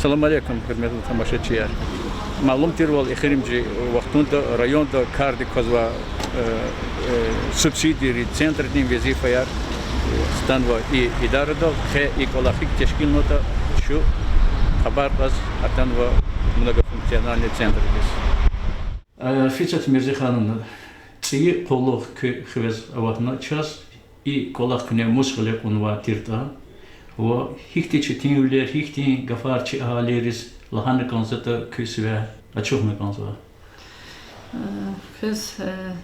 Салам алейкум, хурматлы тамашачылар. Маълум тирвал ихримжи вақтунда районда карди казва субсидии центрдин вазифаяр станва и идарада хе и колахик тешкилнота шу хабар аз атанва многофункциональный центр здесь. Фицат Мирзиханов ци колох хвез аватна час и колах кне мусхле унва тирта. Во хихти читинюлер хихти гафарчи алерис лахана концерта кюсве ачухме концерта. Кюс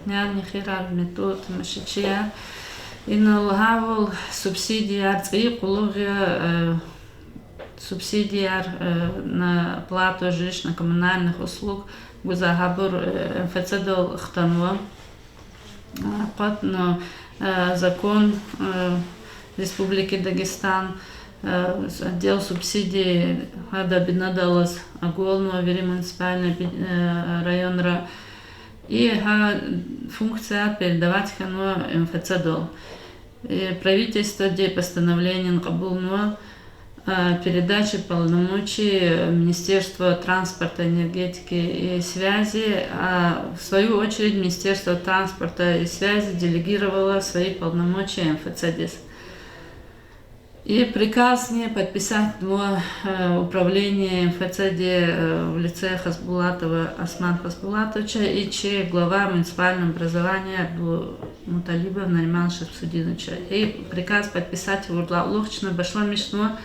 няни хирар метод машичия. Иналхавал субсидиар ци кология субсидиар на плату жилищно-коммунальных услуг гузахабур МФЦ хтанва. Потно закон Республики Дагестан, отдел субсидий Хада Бинадалас, Аголного муниципальный район и функция передавать хану МФЦ. Правительство де постановление Кабулного передачи полномочий Министерства транспорта, энергетики и связи, а в свою очередь Министерство транспорта и связи делегировало свои полномочия МФЦ. И приказ не подписать управление МФЦ в лице Хасбулатова Осман Хасбулатовича и чей глава муниципального образования Муталибов Нариман Шамсудиновича. И приказ подписать Лухчина Башла Мишно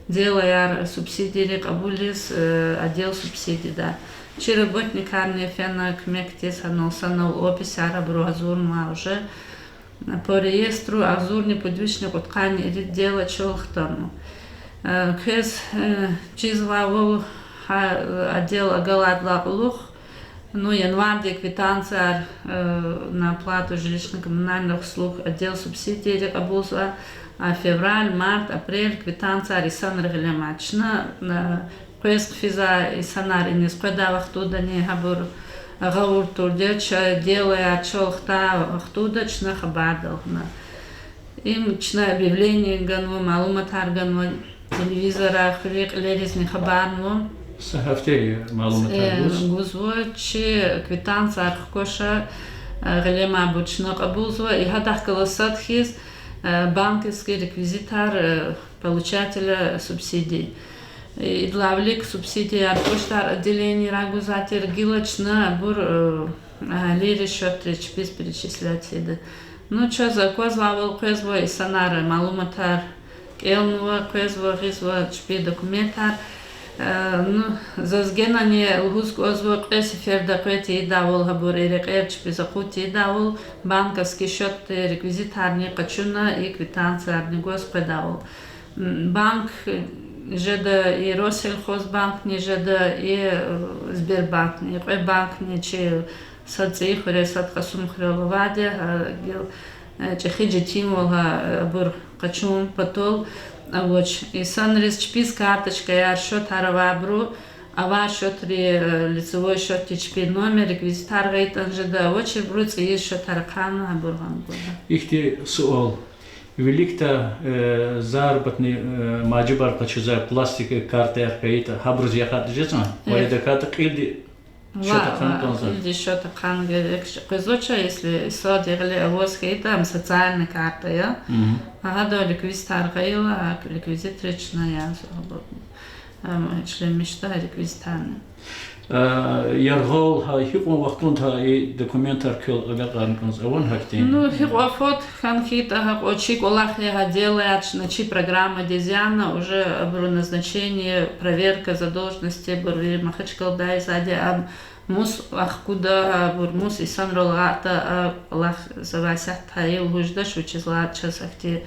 делая субсидии Кабулис отдел субсидий. Да. Чи работник армии Фена Кмектис Санал опись Арабру Азурма уже по реестру Азурни подвижник от ткани дело Чолхтану. Кез чизвал отдел Агалат Лаплух, ну январь квитанция на оплату жилищно-коммунальных услуг отдел субсидий Кабулса, а февраль, март, апрель квитанция Рисан Регелемачна, кез физа и санар и не складавах туда не габур Гаур турдеч делая чолхта хтудачна хабардална. Им чна объявление ганво малуматар ганво телевизора хрик леризни хабарно. Сахафте малуматар гуз. Гузво чи квитанция архкоша галема обучно кабузва и хадах колосатхиз банковский реквизитар получателя субсидий. И главлик субсидии аркоштар отделение рагузатер гилочна бур лири счет без перечислять седа. Ну что за козлавал козво и санара малуматар келнува козво гизво чпи документар. Ну за сгенание лгус козво кесифер даквети давол габур и рекерч безакути давол банковский счет реквизитарный качуна и квитанция арнигос предавол. Банк Жеда и Россельхозбанк, не жеда и Сбербанк, не банк, не че садцы хоре садхасум хреловаде, че хиджитимова бур качун потол, авоч и санрис чпис карточка я счет аравабру, а ваш счет лицевой счет чпи номер реквизитар гейтан жеда, авоч бруц и счет аркану абурган года. Ихти суол. Великта заработный маджибар качуза пластик карты аркаита хабруз яхат жезма вайда карта килди что-то кантонза килди что-то канге козоча если содерли авоски там социальная карта я ага реквизитар кайла реквизит речная член мечта реквизитарная Яргол хикон вақтун та и документар кел агакан конс авон хактин. Ну хикофот ханхита очи колах я делает начи программа дизайна уже обру назначение проверка задолженности бурвир махачкалдай сади ам мус ахкуда бурмус и санролата лах завасят таил гуждаш учизла часахти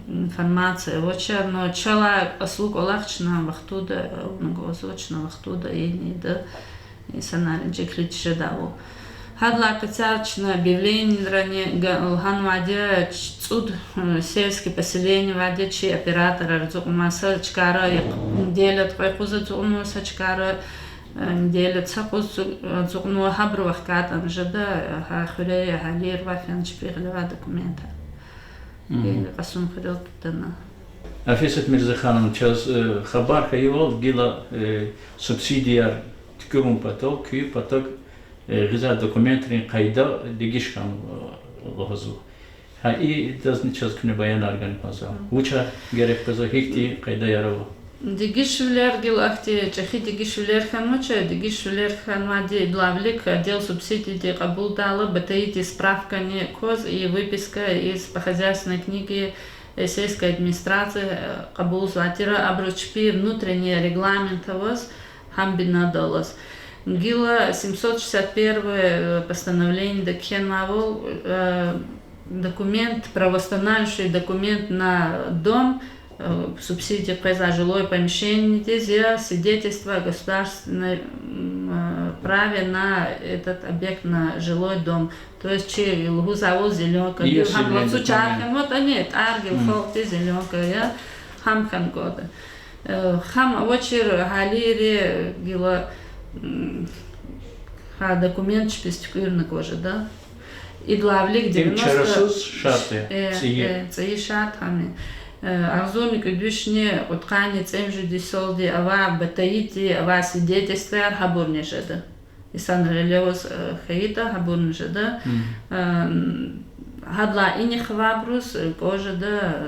информация. Воча, но чала услуг олахчна вахтуда, многозочна вахтуда и не да и санаринче критише даво. Хадла кацарчна объявление дране галхан ваде цуд сельские поселения ваде чи оператора разумаса чкара делят пайхуза цуну сачкара делят сакус цуну хабру вахкатан жада хахуре халир вафян чпиглева документа. И қасым хрел тутана. Афисет Мирзаханом, час хабар хайол гила субсидияр тикурум поток, күй поток гиза документрин кайда дигишкан лохозу. И дазни час кне баян арган паза. Уча герек паза хикти кайда ярова. Дигишвлер гилахти чахи дигишвлер хануча, дигишвлер ханвади главлик отдел субсидий кабул дала, батаити справка не коз и выписка из по хозяйственной книги сельской администрации кабул зватира обручпи внутренний регламент воз хамбина долос. Гила 761 постановление Дакхенавол документ, правоустанавливающий документ на дом, субсидия за жилое помещение, здесь свидетельство о государственном праве на этот объект, на жилой дом. То есть, че лгузавол зеленка, вот они, аргил, фолти зеленка, я хамхан года. Хам очер галере гила документ шпистикуирна кожа, да? И главлик 90 цей шат хами. Арзумик идущие от канец эмжи солди, ава батаити, ава свидетельства хабурни жеда. И сан релевос хаита хабурни жеда. Гадла и не хвабрус, кожа да,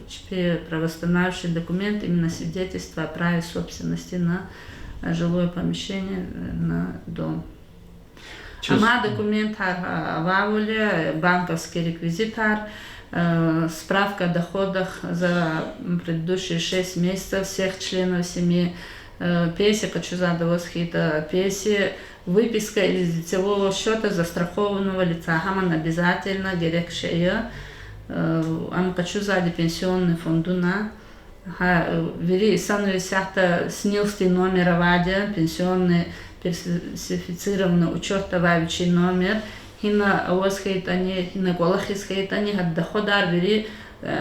чпе правоустанавливающий документ, именно свидетельство о праве собственности на жилое помещение, на дом. Ама документ ававуле, банковский реквизитар, справка о доходах за предыдущие 6 месяцев всех членов семьи, пенсия, хочу задавать хита, пенсия, выписка из лицевого счета застрахованного лица. Хаман обязательно дирекшея, ам хочу зади пенсионный фондуна. Вери саны сяхта снилсти номер авадя, пенсионный персифицированный учетовающий номер. Хина авосхейтани, хина голахисхейтани, хад доходар вери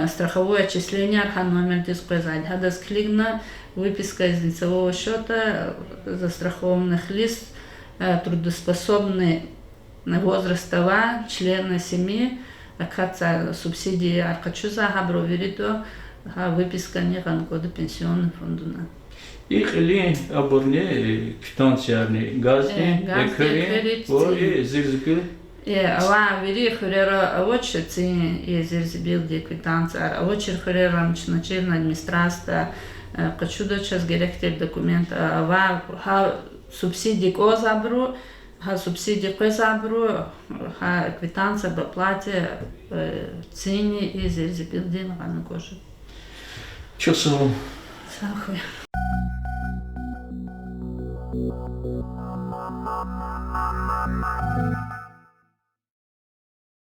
страховое отчисление, архан номер дисказать. Хадас клигна, выписка из лицевого счета застрахованных лиц, трудоспособные возрастова, члены семьи, акаца субсидии аркачуза, хабро верито, выписка не года пенсионный фондуна. Их ли оборне квитанциярный газни, экри, и зирзбил? Ава вери хурера авочи ци и зирзбил де квитанция, авочи хурера начальная администрация, качуда час геректер документ, ава субсидии козабру, субсидии козабру, квитанция по плате цени и зирзбил де на коже. Часу. Сахуй. Thank you.